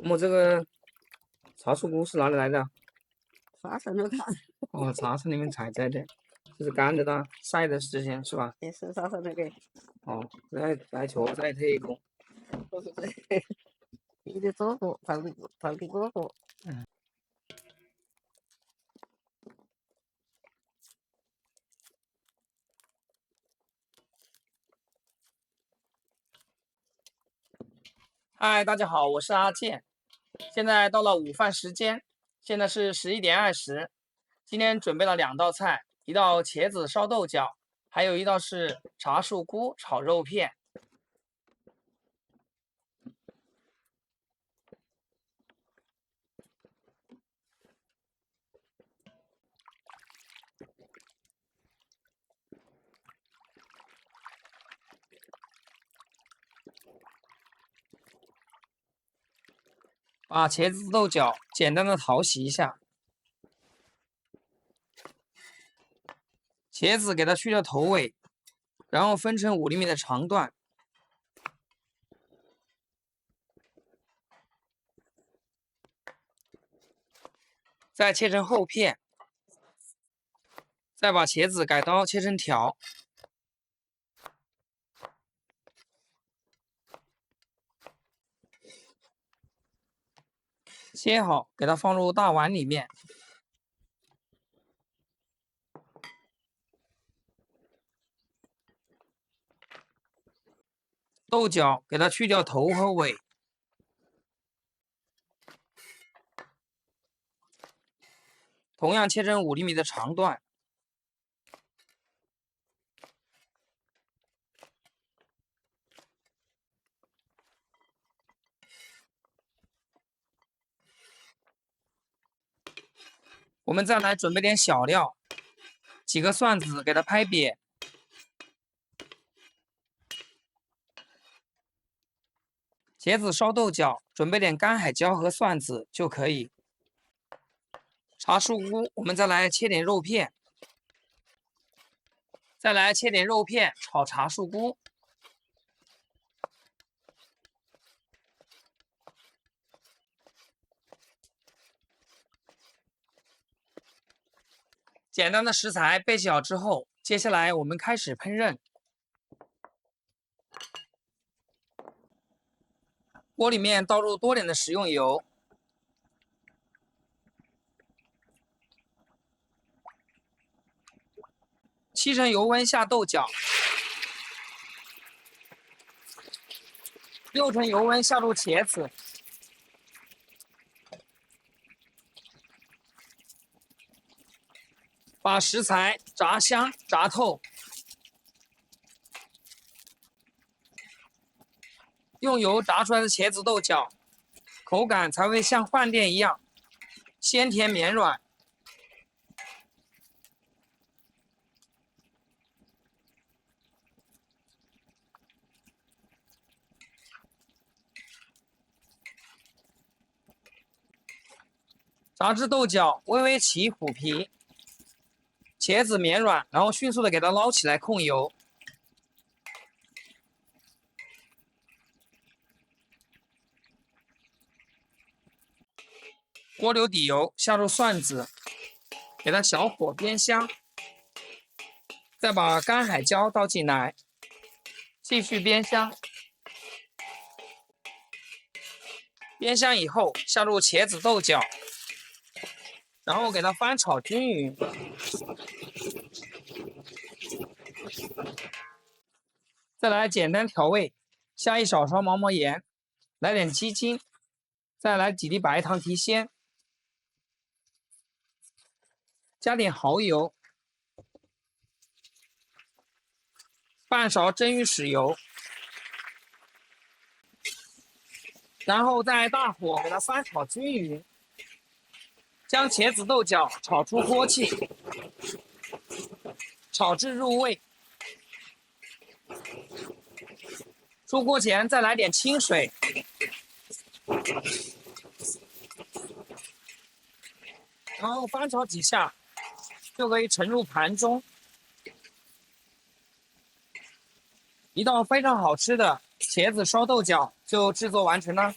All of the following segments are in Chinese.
我们这个茶树菇是哪里来的？啥时候看？哦，茶树里面采摘的，这是干的的，晒的时间是吧？也是啥时候那个？哦，来瞧晒这个，不是对，你的做过，放给过过。嗯。嗨，大家好，我是阿健。现在到了午饭时间，现在是11点20。今天准备了2道菜，一道茄子烧豆角，还有一道是茶树菇炒肉片。把茄子豆角简单的淘洗一下，茄子给它去掉头尾，然后分成5厘米的长段，再切成厚片，再把茄子改刀切成条，切好给它放入大碗里面。豆角给它去掉头和尾，同样切成5厘米的长段。我们再来准备点小料，几个蒜子给它拍扁，茄子烧豆角，准备点干海椒和蒜子就可以。茶树菇，我们再来切点肉片，再来切点肉片炒茶树菇。简单的食材备齐好之后，接下来我们开始烹饪。锅里面倒入多点的食用油，7成油温下豆角，6成油温下入茄子，把食材炸香炸透，用油炸出来的茄子豆角，口感才会像饭店一样鲜甜绵软。炸至豆角微微起虎皮，茄子绵软，然后迅速的给它捞起来控油。锅留底油，下入蒜子，给它小火煸香，再把干海椒倒进来，继续煸香。煸香以后，下入茄子豆角，然后给它翻炒均匀。再来简单调味，下1小勺毛毛盐，来点鸡精，再来几滴白糖提鲜，加点蚝油，半勺蒸鱼豉油，然后再大火给它翻炒均匀，将茄子豆角炒出锅气，炒至入味。出锅前再来点清水，然后翻炒几下，就可以盛入盘中。一道非常好吃的茄子烧豆角就制作完成了。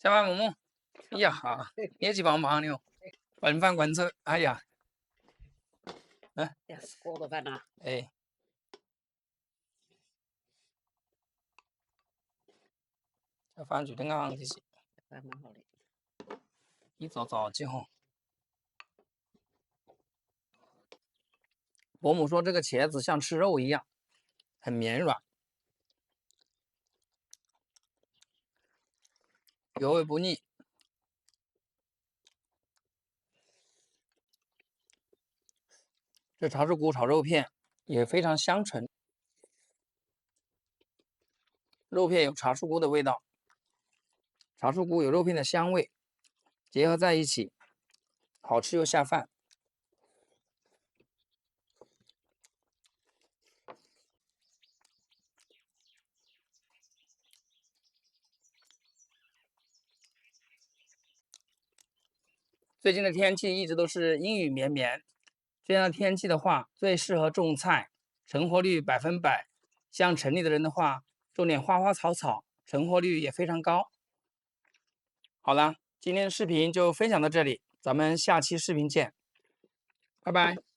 加班木木，哎呀哈，业绩棒棒的哦，棍饭棍手，哎呀，也是锅头饭呐。哎，这饭煮得硬这些，饭蛮好的。一早早起哈。伯母说这个茄子像吃肉一样，很绵软，油味不腻。这茶树菇炒肉片也非常香醇，肉片有茶树菇的味道，茶树菇有肉片的香味，结合在一起，好吃又下饭。最近的天气一直都是阴雨绵绵，这样的天气的话，最适合种菜，成活率100%。像城里的人的话，种点花花草草，成活率也非常高。好了，今天的视频就分享到这里，咱们下期视频见，拜拜。